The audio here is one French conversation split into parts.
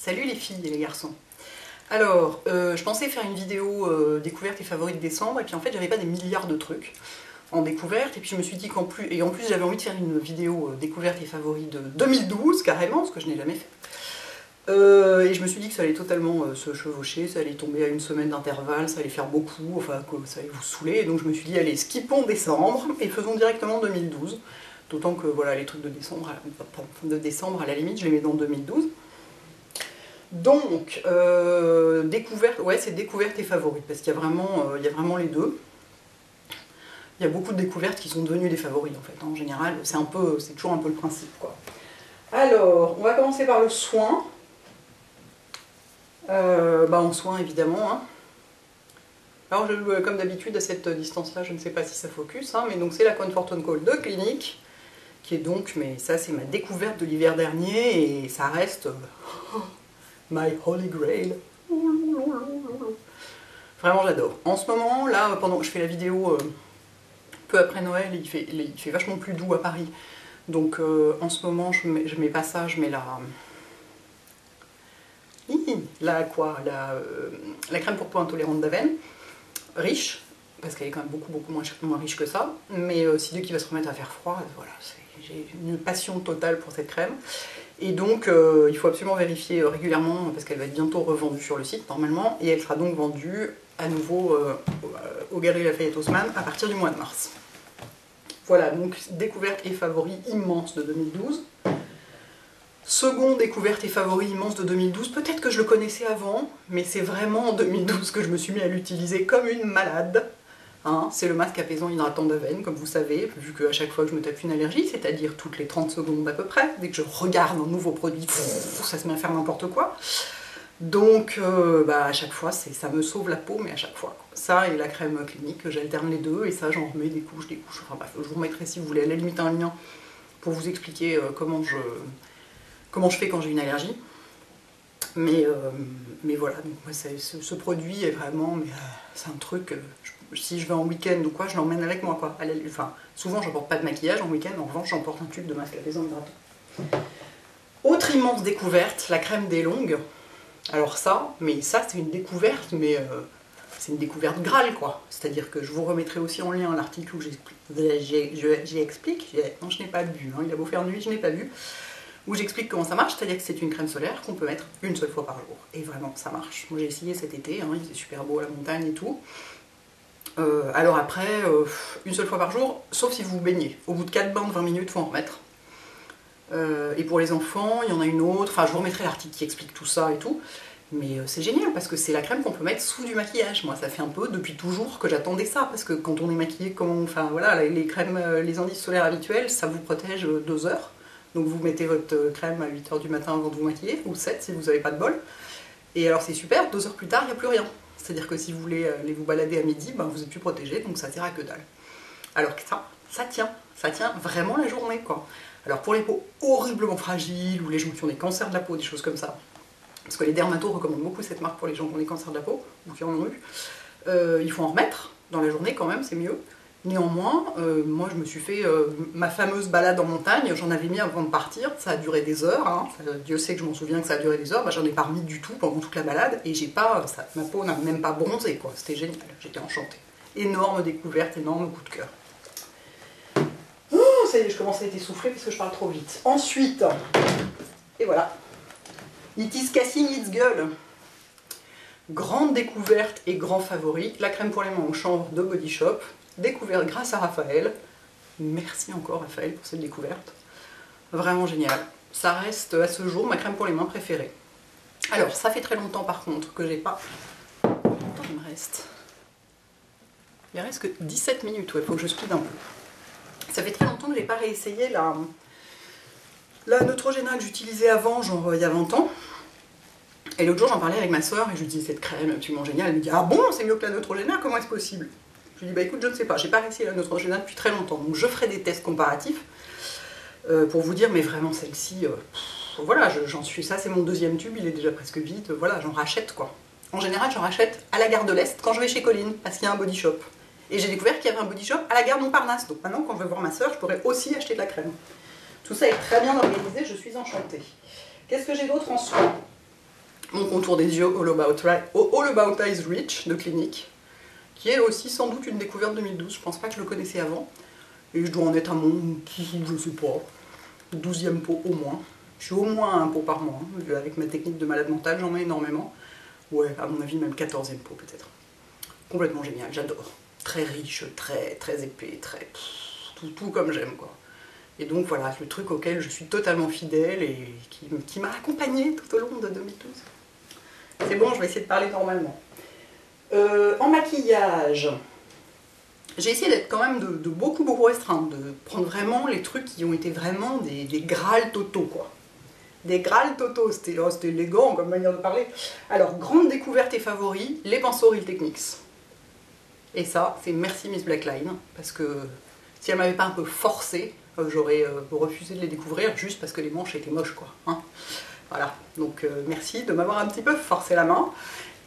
Salut les filles et les garçons. Alors, je pensais faire une vidéo découverte et favoris de décembre, et puis en fait j'avais pas des milliards de trucs en découverte, et puis je me suis dit qu'en plus, j'avais envie de faire une vidéo découverte et favoris de 2012 carrément, ce que je n'ai jamais fait. Et je me suis dit que ça allait totalement se chevaucher, ça allait tomber à une semaine d'intervalle, ça allait faire beaucoup, enfin que ça allait vous saouler, et donc je me suis dit allez, skippons décembre et faisons directement 2012. D'autant que voilà, les trucs de décembre à la limite, je les mets dans 2012. Donc, découverte, ouais, c'est découverte et favoris, parce qu'il y a vraiment les deux. Il y a beaucoup de découvertes qui sont devenues des favoris, en fait, en général, c'est toujours un peu le principe, quoi. Alors, on va commencer par le soin. En soin, évidemment, hein. Alors, comme d'habitude, à cette distance-là, je ne sais pas si ça focus, hein, mais donc c'est la Comfort & Call de Clinique, qui est donc, mais ça c'est ma découverte de l'hiver dernier, et ça reste... My Holy Grail. Vraiment j'adore. En ce moment, là, pendant que je fais la vidéo peu après Noël, il fait vachement plus doux à Paris. Donc en ce moment, je mets pas ça, je mets la crème pour peau intolérante d'Aven. Riche, parce qu'elle est quand même beaucoup moins riche que ça. Mais si dès qu'il va se remettre à faire froid, voilà, j'ai une passion totale pour cette crème. Et donc il faut absolument vérifier régulièrement parce qu'elle va être bientôt revendue sur le site normalement, et elle sera donc vendue à nouveau aux Galeries Lafayette Haussmann à partir du mois de mars. Voilà, donc découverte et favori immense de 2012. Second découverte et favori immense de 2012, peut-être que je le connaissais avant, mais c'est vraiment en 2012 que je me suis mis à l'utiliser comme une malade. Hein, c'est le masque apaisant hydratant d'Aven, comme vous savez, vu qu'à chaque fois que je me tape une allergie, c'est-à-dire toutes les 30 secondes à peu près, dès que je regarde un nouveau produit, ça se met à faire n'importe quoi. Donc à chaque fois, ça me sauve la peau, mais à chaque fois. Ça et la crème Clinique, j'alterne les deux, et ça j'en remets des couches, enfin bref, je vous remettrai si vous voulez à la limite un lien pour vous expliquer comment je fais quand j'ai une allergie. Mais voilà, donc moi, ce produit est vraiment, c'est un truc, si je vais en week-end ou quoi, je l'emmène avec moi, quoi. Enfin, souvent j'emporte pas de maquillage en week-end, en revanche j'emporte un tube de masque apaisant hydratant. Autre immense découverte, la crème des longues. Alors ça c'est une découverte, mais c'est une découverte Graal, quoi. C'est-à-dire que je vous remettrai aussi en lien l'article où j'explique, non je n'ai pas vu, hein, il a beau faire nuit, je n'ai pas vu, où j'explique comment ça marche, c'est-à-dire que c'est une crème solaire qu'on peut mettre une seule fois par jour. Et vraiment, ça marche. Moi j'ai essayé cet été, hein, il faisait super beau à la montagne et tout. Alors après, une seule fois par jour, sauf si vous vous baignez. Au bout de 4 bains de 20 minutes, il faut en remettre. Et pour les enfants, il y en a une autre, enfin je vous remettrai l'article qui explique tout ça et tout. Mais c'est génial parce que c'est la crème qu'on peut mettre sous du maquillage. Moi ça fait un peu depuis toujours que j'attendais ça, parce que quand on est maquillé, enfin voilà, les crèmes, les indices solaires habituels, ça vous protège 2 heures. Donc vous mettez votre crème à 8 h du matin avant de vous maquiller, ou 7 si vous n'avez pas de bol. Et alors c'est super, 2 heures plus tard, il n'y a plus rien. C'est-à-dire que si vous voulez aller vous balader à midi, vous n'êtes plus protégé, donc ça sert à que dalle. Alors que ça tient vraiment la journée, quoi. Alors pour les peaux horriblement fragiles, ou les gens qui ont des cancers de la peau, des choses comme ça, parce que les dermatos recommandent beaucoup cette marque pour les gens qui ont des cancers de la peau, ou qui en ont eu, il faut en remettre dans la journée quand même, c'est mieux. Néanmoins, moi je me suis fait ma fameuse balade en montagne, j'en avais mis avant de partir, ça a duré des heures, hein. Dieu sait que je m'en souviens que ça a duré des heures, j'en ai pas remis du tout pendant toute la balade, et ma peau n'a même pas bronzé, quoi. C'était génial, j'étais enchantée. Énorme découverte, énorme coup de cœur. Oh, ça y est, je commence à être essoufflée parce que je parle trop vite. Ensuite, et voilà, It is Casting Its Gueule. Grande découverte et grand favori, la crème pour les mains au chanvre de Body Shop. Découverte grâce à Raphaël. Merci encore Raphaël pour cette découverte. Vraiment génial. Ça reste à ce jour ma crème pour les mains préférée. Alors ça fait très longtemps par contre que j'ai pas... Combien de temps il me reste? Il reste que 17 minutes, ouais, faut que je speed un peu. Ça fait très longtemps que j'ai pas réessayé la Neutrogena que j'utilisais avant, genre il y a 20 ans. Et l'autre jour j'en parlais avec ma soeur et je lui disais cette crème absolument géniale. Elle me dit ah bon, c'est mieux que la Neutrogena, comment est-ce possible? Je lui dis bah écoute, je ne sais pas, j'ai pas réussi la Neutrogena depuis très longtemps, donc je ferai des tests comparatifs pour vous dire, mais vraiment celle-ci, voilà, j'en suis, ça c'est mon deuxième tube, il est déjà presque vide, voilà, j'en rachète quoi. En général, j'en rachète à la gare de l'Est quand je vais chez Colline, parce qu'il y a un Body Shop. Et j'ai découvert qu'il y avait un Body Shop à la gare Montparnasse, donc maintenant quand je vais voir ma soeur, je pourrais aussi acheter de la crème. Tout ça est très bien organisé, je suis enchantée. Qu'est-ce que j'ai d'autre en soin? mon contour des yeux All About Eyes Rich de Clinique, qui est aussi sans doute une découverte 2012, je pense pas que je le connaissais avant. Et je dois en être à mon, je sais pas, 12e pot au moins. Je suis au moins à un pot par mois, hein. Avec ma technique de malade mental, j'en ai énormément. Ouais, à mon avis, même 14e pot peut-être. Complètement génial, j'adore. Très riche, très épais, tout comme j'aime, quoi. Et donc voilà, le truc auquel je suis totalement fidèle et qui m'a accompagnée tout au long de 2012. C'est bon, je vais essayer de parler normalement. En maquillage, j'ai essayé d'être quand même de beaucoup restreinte, de prendre vraiment les trucs qui ont été vraiment des Graal totaux, quoi. Des Graal totaux, c'était élégant comme manière de parler. Alors, grande découverte et favori, les pinceaux Real Techniques. Et ça, c'est merci Miss Blackline, parce que si elle m'avait pas un peu forcé, j'aurais refusé de les découvrir juste parce que les manches étaient moches, quoi. Hein, voilà, donc merci de m'avoir un petit peu forcé la main.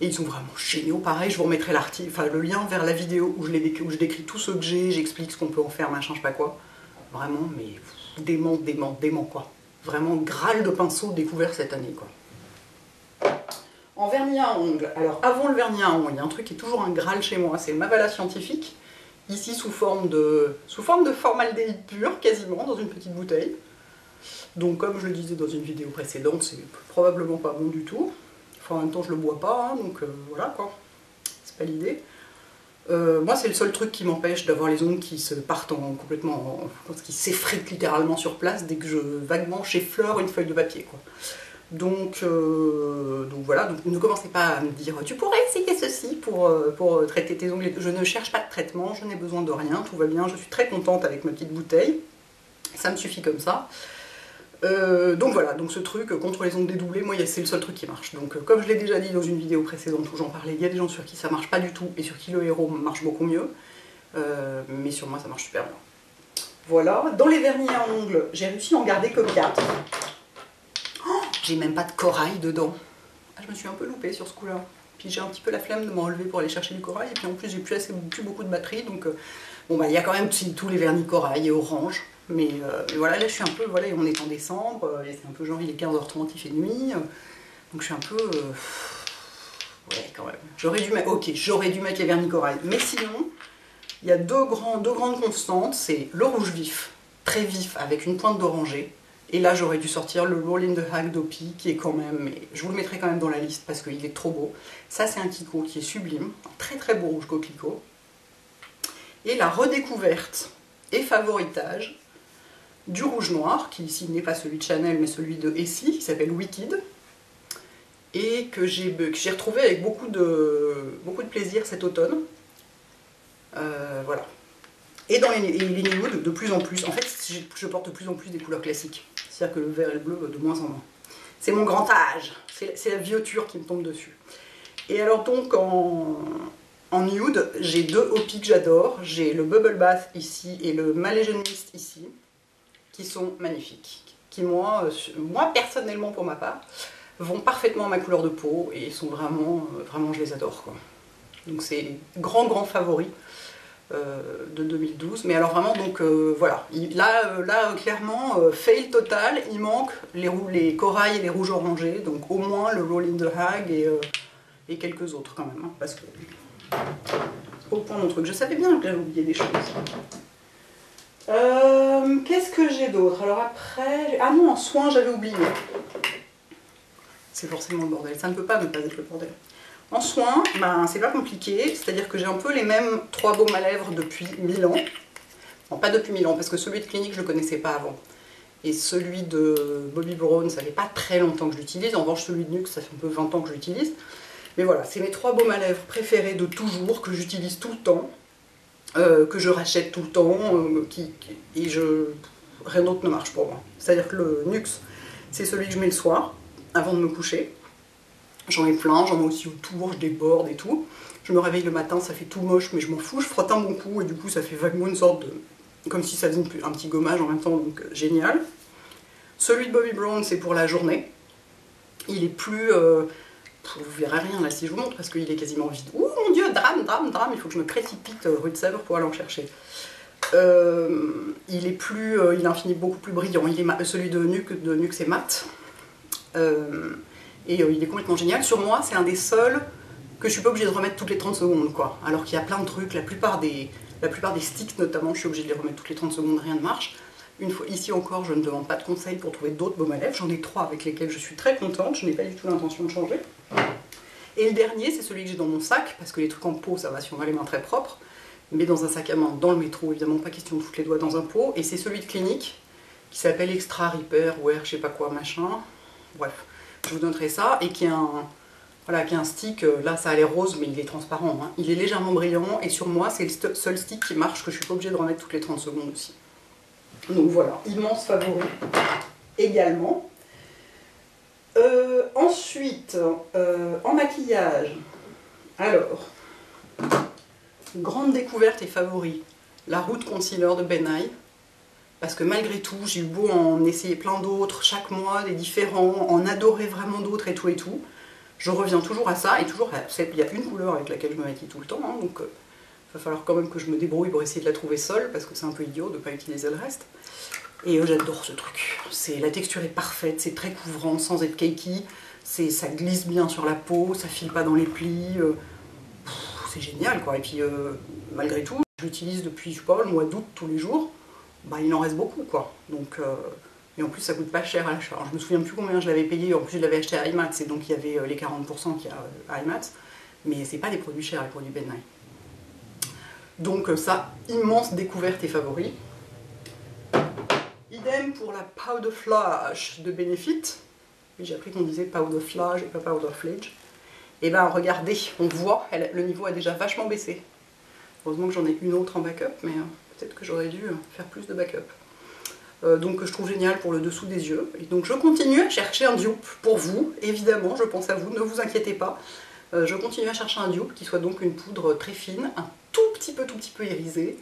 Et ils sont vraiment géniaux, pareil, je vous remettrai le lien vers la vidéo où je décris tout ce que j'ai, j'explique ce qu'on peut en faire, machin, je sais pas quoi. Vraiment, mais dément, quoi. Vraiment Graal de pinceau découvert cette année, quoi. En vernis à ongles, alors avant le vernis à ongles, il y a un truc qui est toujours un Graal chez moi, c'est le Mavala Scientifique, ici sous forme de formaldéhyde pur, quasiment, dans une petite bouteille. Donc comme je le disais dans une vidéo précédente, c'est probablement pas bon du tout. Enfin, en même temps, je le bois pas, hein, donc voilà, quoi. C'est pas l'idée. Moi, c'est le seul truc qui m'empêche d'avoir les ongles qui se partent qui s'effritent littéralement sur place dès que je vaguement j'effleure une feuille de papier, quoi. Donc voilà, donc ne commencez pas à me dire tu pourrais essayer ceci pour traiter tes ongles. Je ne cherche pas de traitement, je n'ai besoin de rien, tout va bien, je suis très contente avec ma petite bouteille, ça me suffit comme ça. Donc voilà, donc ce truc contre les ongles dédoublés, moi c'est le seul truc qui marche. Donc comme je l'ai déjà dit dans une vidéo précédente où j'en parlais, il y a des gens sur qui ça marche pas du tout et sur qui le héros marche beaucoup mieux. Mais sur moi ça marche super bien. Voilà, dans les vernis à ongles, j'ai réussi à en garder que 4. Oh, j'ai même pas de corail dedans. Ah, je me suis un peu loupée sur ce coup-là. Puis j'ai un petit peu la flemme de m'enlever pour aller chercher du corail. Et puis en plus j'ai plus beaucoup de batterie. Donc bon bah il y a quand même tous les vernis corail et orange. Mais voilà, là je suis un peu, voilà, on est en décembre, et c'est un peu genre il est 15h30, il fait nuit. Donc je suis un peu... ouais quand même. J'aurais dû mettre les vernis corail. Mais sinon, il y a deux grandes constantes. C'est le rouge vif, très vif, avec une pointe d'oranger. Et là, j'aurais dû sortir le Roll in the Hack d'Opi, qui est quand même... Mais je vous le mettrai quand même dans la liste parce qu'il est trop beau. Ça, c'est un Kiko qui est sublime. Un très très beau rouge coquelicot. Et la redécouverte et favoritage du rouge noir, qui ici n'est pas celui de Chanel, mais celui de Essie, qui s'appelle Wicked. Et que j'ai retrouvé avec beaucoup de plaisir cet automne. Voilà. Et dans les nudes, de plus en plus, en fait, je porte de plus en plus des couleurs classiques. C'est-à-dire que le vert et le bleu, de moins en moins. C'est mon grand âge, c'est la vieuture qui me tombe dessus. Et alors donc, en nude, j'ai deux Opi que j'adore. J'ai le Bubble Bath ici et le Malaysian Mist ici, qui sont magnifiques. Qui, moi personnellement, pour ma part, vont parfaitement à ma couleur de peau et sont vraiment, je les adore, quoi. Donc c'est grand favori de 2012, mais alors vraiment, donc voilà, là clairement, fail total, il manque les corails et les rouges orangés, donc au moins le Roll in the Hag et quelques autres quand même, hein, parce que au point mon truc, je savais bien que j'avais oublié des choses. Qu'est-ce que j'ai d'autre? Alors après, ah non, en soins j'avais oublié, c'est forcément le bordel, ça ne peut pas ne pas être le bordel. En soins, ben, c'est pas compliqué, c'est-à-dire que j'ai un peu les mêmes 3 baumes à lèvres depuis 1000 ans. Bon, pas depuis 1000 ans, parce que celui de Clinique, je le connaissais pas avant. Et celui de Bobbi Brown, ça fait pas très longtemps que je l'utilise. En revanche, celui de NYX, ça fait un peu 20 ans que je l'utilise. Mais voilà, c'est mes 3 baumes à lèvres préférés de toujours, que j'utilise tout le temps, que je rachète tout le temps, rien d'autre ne marche pour moi. C'est-à-dire que le NYX, c'est celui que je mets le soir, avant de me coucher. J'en ai plein, j'en ai aussi autour, je déborde et tout. Je me réveille le matin, ça fait tout moche, mais je m'en fous, je frotte un bon coup et du coup ça fait vaguement une sorte de... comme si ça faisait un petit gommage en même temps, donc génial. Celui de Bobbi Brown, c'est pour la journée. Il est plus... vous verrez rien là si je vous montre parce qu'il est quasiment vide. Ouh mon dieu, drame, il faut que je me précipite rue de Sèvres pour aller en chercher. Il est beaucoup plus brillant. Celui de NYX est mat. Et il est complètement génial. Sur moi, c'est un des seuls que je suis pas obligée de remettre toutes les 30 secondes, quoi. Alors qu'il y a plein de trucs, la plupart des sticks notamment, je suis obligée de les remettre toutes les 30 secondes, rien ne marche. Une fois, ici encore, je ne demande pas de conseils pour trouver d'autres baumes à lèvres. J'en ai 3 avec lesquels je suis très contente, je n'ai pas du tout l'intention de changer. Et le dernier, c'est celui que j'ai dans mon sac, parce que les trucs en pot, ça va si on a les mains très propres. Mais dans un sac à main, dans le métro, évidemment, pas question de foutre les doigts dans un pot. Et c'est celui de Clinique, qui s'appelle Extra Repair, Wear, je sais pas quoi, machin. Bref, je vous donnerai ça, et qui est un stick, là ça a l'air rose, mais il est transparent. Hein. Il est légèrement brillant, et sur moi, c'est le seul stick qui marche, que je suis pas obligée de remettre toutes les 30 secondes aussi. Donc voilà, immense favori également. Ensuite, en maquillage, alors, grande découverte et favori, la Root Concealer de Ben Nye. Parce que malgré tout, j'ai eu beau en essayer plein d'autres, chaque mois, des différents, en adorer vraiment d'autres et tout, je reviens toujours à ça, et toujours, il y a une couleur avec laquelle je me maquille tout le temps, hein, donc il va falloir quand même que je me débrouille pour essayer de la trouver seule, parce que c'est un peu idiot de ne pas utiliser le reste. Et j'adore ce truc, la texture est parfaite, c'est très couvrant sans être cakey, ça glisse bien sur la peau, ça file pas dans les plis, c'est génial quoi. Et puis malgré tout, je l'utilise depuis, je sais pas, le mois d'août tous les jours. Bah, il en reste beaucoup quoi, donc, et en plus ça coûte pas cher à l'achat. Je me souviens plus combien je l'avais payé, en plus je l'avais acheté à IMAX et donc il y avait les 40% qu'il y a à IMAX, mais c'est pas des produits chers les produits Ben Nye. Donc ça, immense découverte et favori. Idem pour la Powder Flash de Benefit, j'ai appris qu'on disait Powder Flash et pas Powder Flage. Et ben regardez, on voit, le niveau a déjà vachement baissé. Heureusement que j'en ai une autre en backup, mais peut-être que j'aurais dû faire plus de backup. Donc je trouve génial pour le dessous des yeux. Et donc je continue à chercher un dupe pour vous, évidemment, je pense à vous, ne vous inquiétez pas. Je continue à chercher un dupe qui soit donc une poudre très fine, un tout petit peu irisée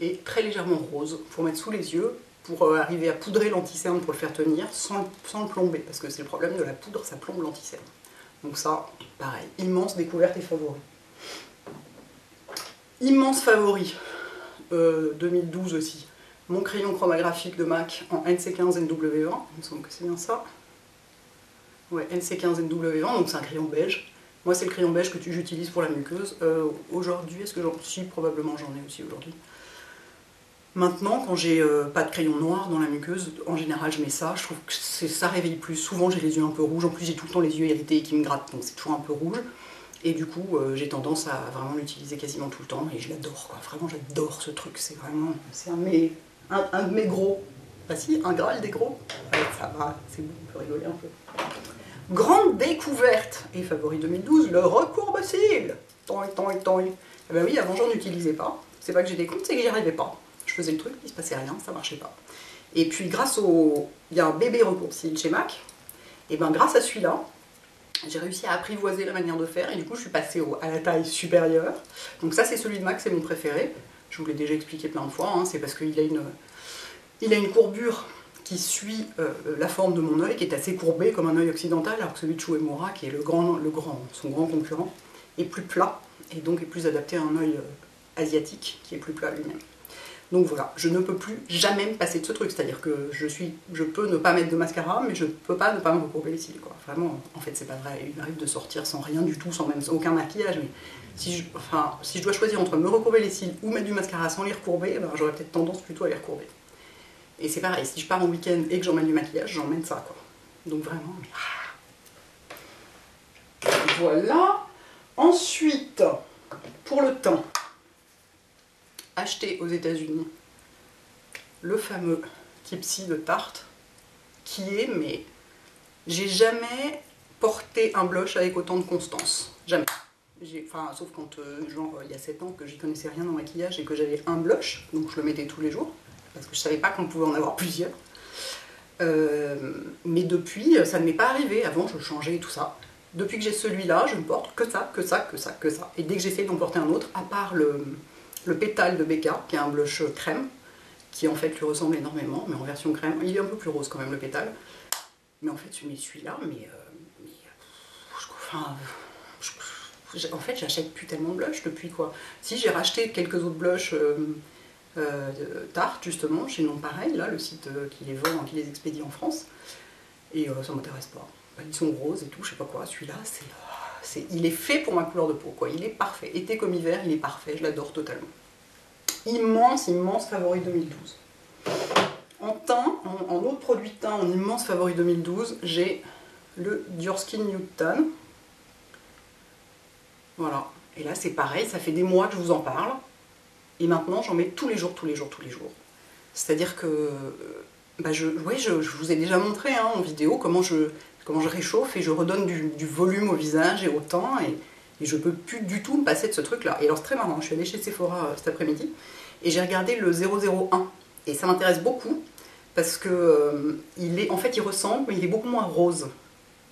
et très légèrement rose pour mettre sous les yeux, pour arriver à poudrer l'anticerne pour le faire tenir sans le plomber, parce que c'est le problème de la poudre, ça plombe l'anticerne. Donc ça, pareil, immense découverte et favori. Immense favori, 2012 aussi, mon crayon chromographique de MAC en NC15 NW1, il me semble que c'est bien ça. Ouais, NC15 NW1, donc c'est un crayon beige. Moi c'est le crayon beige que j'utilise pour la muqueuse. Aujourd'hui, est-ce que j'en suis? Probablement j'en ai aussi aujourd'hui. Maintenant, quand j'ai pas de crayon noir dans la muqueuse, en général je mets ça, je trouve que ça réveille plus. Souvent j'ai les yeux un peu rouges, en plus j'ai tout le temps les yeux irrités et qui me grattent, donc c'est toujours un peu rouge. Et du coup, j'ai tendance à vraiment l'utiliser quasiment tout le temps, et je l'adore, quoi. Vraiment, j'adore ce truc, c'est vraiment... C'est un de mes gros... Bah si, un Graal des gros. Ouais, ça va, c'est bon, on peut rigoler un peu. Grande découverte, et favori 2012, le recourbe-cils. Toing. Eh ben oui, avant j'en utilisais pas. C'est pas que j'étais compte, c'est que j'y arrivais pas. Je faisais le truc, il se passait rien, ça marchait pas. Et puis grâce au... Il y a un bébé recourbe-cils chez MAC, et ben grâce à celui-là, j'ai réussi à apprivoiser la manière de faire, et du coup je suis passée à la taille supérieure. Donc ça c'est celui de MAC, c'est mon préféré. Je vous l'ai déjà expliqué plein de fois, hein. C'est parce qu'il a une courbure qui suit la forme de mon œil, qui est assez courbée comme un œil occidental, alors que celui de Shu Uemura, qui est son grand concurrent, est plus plat, et donc est plus adapté à un œil asiatique, qui est plus plat lui-même. Donc voilà, je ne peux plus jamais me passer de ce truc, c'est-à-dire que je peux ne pas mettre de mascara, mais je ne peux pas ne pas me recourber les cils, quoi. Vraiment, en fait c'est pas vrai, il m'arrive de sortir sans rien du tout, sans aucun maquillage, mais si je dois choisir entre me recourber les cils ou mettre du mascara sans les recourber, ben, j'aurais peut-être tendance plutôt à les recourber. Et c'est pareil, si je pars en week-end et que j'emmène du maquillage, j'emmène ça, quoi. Donc vraiment... Voilà. Ensuite, pour le teint, acheté aux États-Unis le fameux Tipsy de Tarte, qui est, mais j'ai jamais porté un blush avec autant de constance. Jamais. Enfin, sauf quand, genre, il y a 7 ans que j'y connaissais rien en maquillage et que j'avais un blush, donc je le mettais tous les jours, parce que je savais pas qu'on pouvait en avoir plusieurs. Mais depuis, ça ne m'est pas arrivé. Avant, je changeais et tout ça. Depuis que j'ai celui-là, je ne porte que ça. Et dès que j'essaie d'en porter un autre, à part le pétale de Becca, qui est un blush crème, qui en fait lui ressemble énormément, mais en version crème. Il est un peu plus rose quand même, le pétale. Mais en fait, celui-là, en fait, j'achète plus tellement de blush depuis quoi. Si, j'ai racheté quelques autres blushs Tarte, justement, chez Non Pareil, là, le site qui les vend, qui les expédie en France. Et ça m'intéresse pas. ils sont roses et tout, je sais pas quoi. Celui-là, il est fait pour ma couleur de peau, quoi. Il est parfait. Été comme hiver, il est parfait. Je l'adore totalement. Immense, immense favori 2012. En teint, en autre produit de teint, en immense favori 2012, j'ai le Dior Skin Nude Tan. Voilà. Et là, c'est pareil, ça fait des mois que je vous en parle. Et maintenant, j'en mets tous les jours, tous les jours, tous les jours. C'est-à-dire que je vous ai déjà montré en vidéo comment je réchauffe et je redonne du volume au visage et au teint. Et je peux plus du tout me passer de ce truc-là. Et alors, c'est très marrant, je suis allée chez Sephora cet après-midi et j'ai regardé le 001. Et ça m'intéresse beaucoup parce que en fait, il ressemble, mais il est beaucoup moins rose.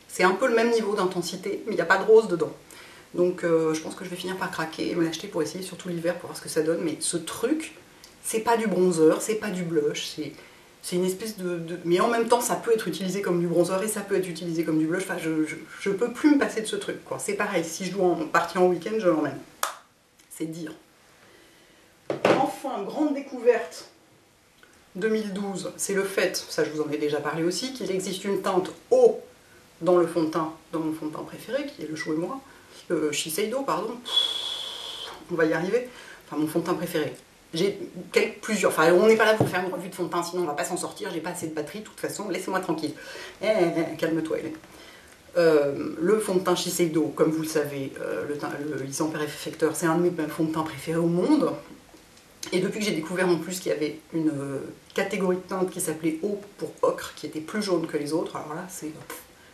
C'est un peu le même niveau d'intensité, mais il n'y a pas de rose dedans. Donc je pense que je vais finir par craquer et me l'acheter pour essayer, surtout l'hiver, pour voir ce que ça donne. Mais ce truc, c'est pas du bronzer, c'est pas du blush, c'est une espèce Mais en même temps, ça peut être utilisé comme du bronzer et ça peut être utilisé comme du blush. Enfin, je peux plus me passer de ce truc, quoi. C'est pareil, si je dois en partir en week-end, je l'emmène. C'est dire. Enfin, grande découverte 2012, c'est le fait, ça je vous en ai déjà parlé aussi, qu'il existe une teinte eau dans le fond de teint, dans mon fond de teint préféré, qui est le Chou et Moi, le Shiseido, pardon, on va y arriver, enfin mon fond de teint préféré. J'ai plusieurs, enfin on n'est pas là pour faire une revue de fond de teint, sinon on va pas s'en sortir, j'ai pas assez de batterie, de toute façon, laissez-moi tranquille. Calme-toi Hélène. Le fond de teint Shiseido, comme vous le savez, le Isamper Effecteur, c'est un de mes fonds de teint préférés au monde. Et depuis que j'ai découvert en plus qu'il y avait une catégorie de teinte qui s'appelait eau pour ocre, qui était plus jaune que les autres, alors là c'est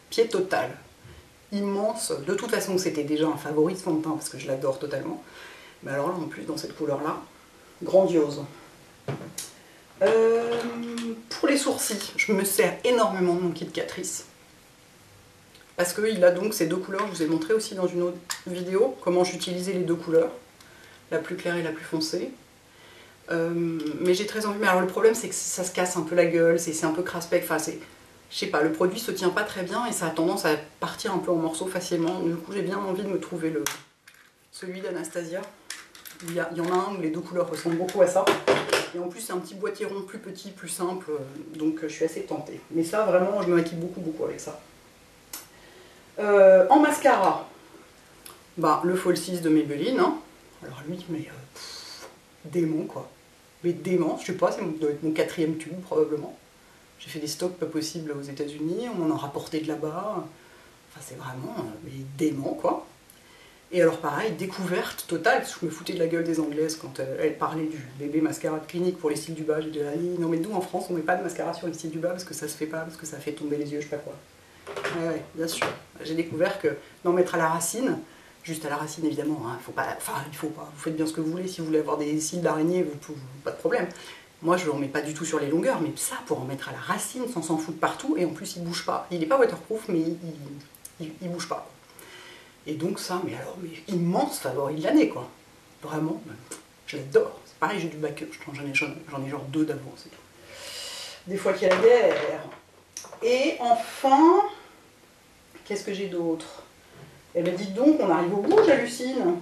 pied total, immense. De toute façon c'était déjà un favori de fond de teint parce que je l'adore totalement. Mais alors là en plus dans cette couleur là, grandiose. Pour les sourcils, je me sers énormément de mon kit Catrice. Parce qu'il a donc ces deux couleurs, je vous ai montré aussi dans une autre vidéo comment j'utilisais les deux couleurs, la plus claire et la plus foncée. Mais j'ai très envie, mais alors le problème c'est que ça se casse un peu la gueule, c'est un peu crasse-bec, enfin c'est, je sais pas, le produit se tient pas très bien et ça a tendance à partir un peu en morceaux facilement, du coup j'ai bien envie de me trouver celui d'Anastasia, il y en a un où les deux couleurs ressemblent beaucoup à ça, et en plus c'est un petit boîtier rond plus petit, plus simple, donc je suis assez tentée, mais ça vraiment je me maquille beaucoup avec ça. En mascara, le Fall 6 de Maybelline, alors lui mais démon quoi. Mais dément, je sais pas, doit être mon 4e tube probablement. J'ai fait des stocks pas possibles aux États-Unis, on m'en a rapporté de là-bas. Enfin, c'est vraiment dément quoi. Et alors, pareil, découverte totale, parce que je me foutais de la gueule des Anglaises quand elles parlaient du bébé mascara de clinique pour les cils du bas. J'ai dit, non, mais nous en France, on met pas de mascara sur les cils du bas parce que ça se fait pas, parce que ça fait tomber les yeux, je sais pas quoi. Ouais, bien sûr. J'ai découvert que d'en mettre à la racine, juste à la racine évidemment, il faut pas, vous faites bien ce que vous voulez, si vous voulez avoir des cils d'araignée, pas de problème. Moi je ne mets pas du tout sur les longueurs, mais ça pour en mettre à la racine sans s'en foutre partout, et en plus il bouge pas. Il n'est pas waterproof, mais il bouge pas. Et donc ça, mais immense favori de l'année quoi. Vraiment, je l'adore. C'est pareil, j'ai du backup, j'en ai genre 2 d'avant, c'est tout. Des fois qu'il y a la guerre. Et enfin, qu'est-ce que j'ai d'autre? Eh bien dites donc, on arrive au bout, j'hallucine.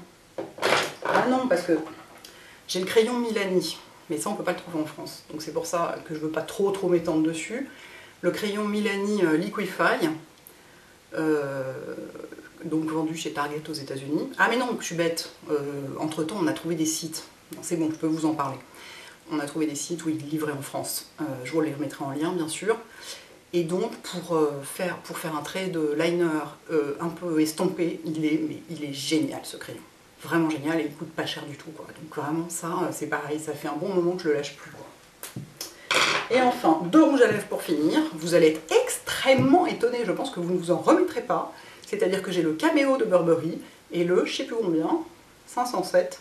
Ah non, parce que j'ai le crayon Milani, mais ça on peut pas le trouver en France, donc c'est pour ça que je veux pas trop m'étendre dessus. Le crayon Milani Liquify, donc vendu chez Target aux États-Unis. Ah mais non, je suis bête, entre temps on a trouvé des sites, c'est bon, je peux vous en parler. On a trouvé des sites où ils livraient en France, je vous les remettrai en lien bien sûr. Et donc pour faire un trait de liner un peu estompé, il est génial ce crayon. Vraiment génial et il coûte pas cher du tout quoi. Donc vraiment ça c'est pareil, ça fait un bon moment que je le lâche plus quoi. Et enfin, 2 rouges à lèvres pour finir. Vous allez être extrêmement étonnés, je pense que vous ne vous en remettrez pas. C'est-à-dire que j'ai le Cameo de Burberry et le, je sais plus combien, 507.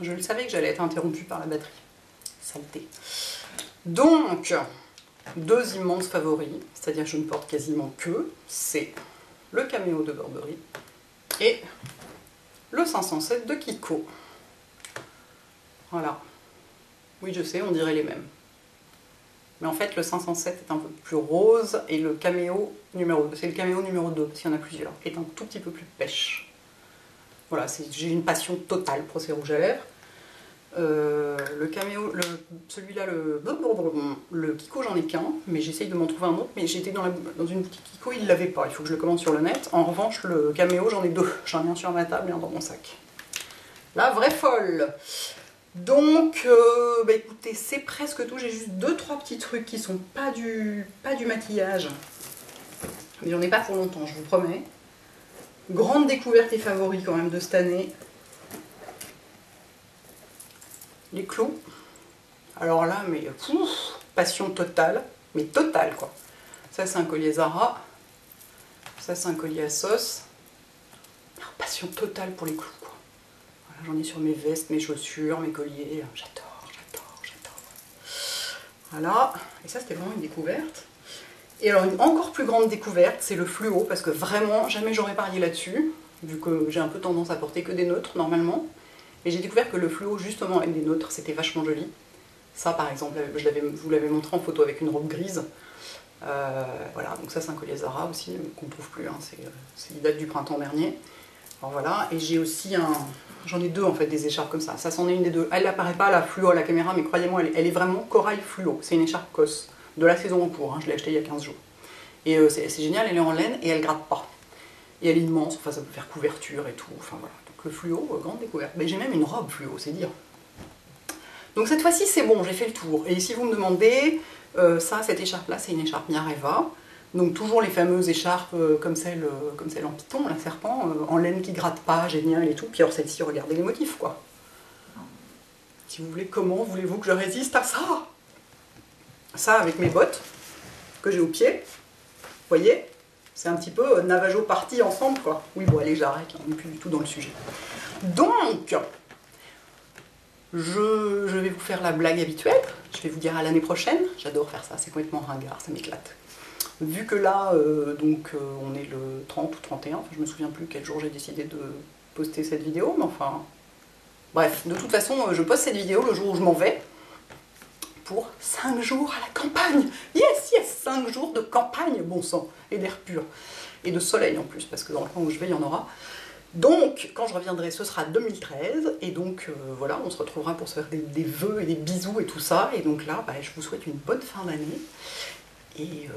Je le savais que j'allais être interrompue par la batterie. Saleté. Donc, 2 immenses favoris, c'est-à-dire que je ne porte quasiment que, c'est le Cameo de Burberry et le 507 de Kiko. Voilà. Oui, je sais, on dirait les mêmes. Mais en fait, le 507 est un peu plus rose et le caméo numéro 2, c'est le caméo numéro 2, parce qu'il y en a plusieurs, est un tout petit peu plus pêche. Voilà, j'ai une passion totale pour ces rouges à lèvres. Le caméo, celui-là, le Kiko, j'en ai qu'un, mais j'essaye de m'en trouver un autre. Mais j'étais dans une boutique Kiko, il ne l'avait pas, il faut que je le commande sur le net. En revanche, le caméo, j'en ai deux. J'en ai un sur ma table et un dans mon sac. La vraie folle. Donc, bah écoutez, c'est presque tout. J'ai juste 2-3 petits trucs qui sont pas du maquillage. Mais j'en ai pas pour longtemps, je vous promets. Grande découverte et favori quand même de cette année. Les clous. Alors là, mais passion totale. Mais totale quoi. Ça c'est un collier Zara. Ça c'est un collier ASOS. Passion totale pour les clous quoi. J'en ai sur mes vestes, mes chaussures, mes colliers. J'adore, j'adore, j'adore. Voilà. Et ça, c'était vraiment une découverte. Et alors, une encore plus grande découverte, c'est le fluo. Parce que vraiment, jamais j'aurais parié là-dessus. Vu que j'ai un peu tendance à porter que des neutres, normalement. Et j'ai découvert que le fluo, justement, avec des neutres, c'était vachement joli. Ça, par exemple, je vous l'avais montré en photo avec une robe grise. Voilà, donc ça, c'est un collier Zara aussi, qu'on ne trouve plus. Hein. Il date du printemps dernier. Alors voilà, et j'ai aussi j'en ai deux en fait, des écharpes comme ça. Ça c'en est une des deux. Elle n'apparaît pas à la fluo à la caméra, mais croyez-moi, elle est vraiment corail fluo. C'est une écharpe COS de la saison en cours. Hein. Je l'ai achetée il y a 15 jours. Et c'est génial, elle est en laine et elle gratte pas. Et elle est immense, enfin ça peut faire couverture et tout. Enfin voilà, donc le fluo, grande découverte. Mais j'ai même une robe fluo, c'est dire. Donc cette fois-ci c'est bon, j'ai fait le tour. Et si vous me demandez, cette écharpe-là, c'est une écharpe Miareva. Donc toujours les fameuses écharpes comme celle en python, la serpent, en laine qui gratte pas, génial et tout. Puis alors celle-ci, regardez les motifs quoi. Si vous voulez, comment voulez-vous que je résiste à ça? Ça avec mes bottes que j'ai au pied, vous voyez, c'est un petit peu Navajo party ensemble quoi. Oui bon allez j'arrête, on n'est plus du tout dans le sujet. Donc, je vais vous faire la blague habituelle, je vais vous dire à l'année prochaine, j'adore faire ça, c'est complètement ringard, ça m'éclate. Vu que là, on est le 30 ou 31, enfin, je me souviens plus quel jour j'ai décidé de poster cette vidéo, mais enfin... Bref, de toute façon, je poste cette vidéo le jour où je m'en vais, pour 5 jours à la campagne. Yes, yes, 5 jours de campagne, bon sang, et d'air pur. Et de soleil en plus, parce que dans le coin où je vais, il y en aura. Donc, quand je reviendrai, ce sera 2013, et donc voilà, on se retrouvera pour se faire des vœux et des bisous et tout ça, et donc là, bah, je vous souhaite une bonne fin d'année. Et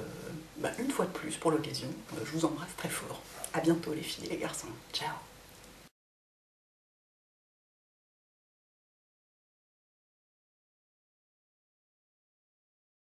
une fois de plus, pour l'occasion, je vous embrasse très fort. A bientôt les filles et les garçons. Ciao.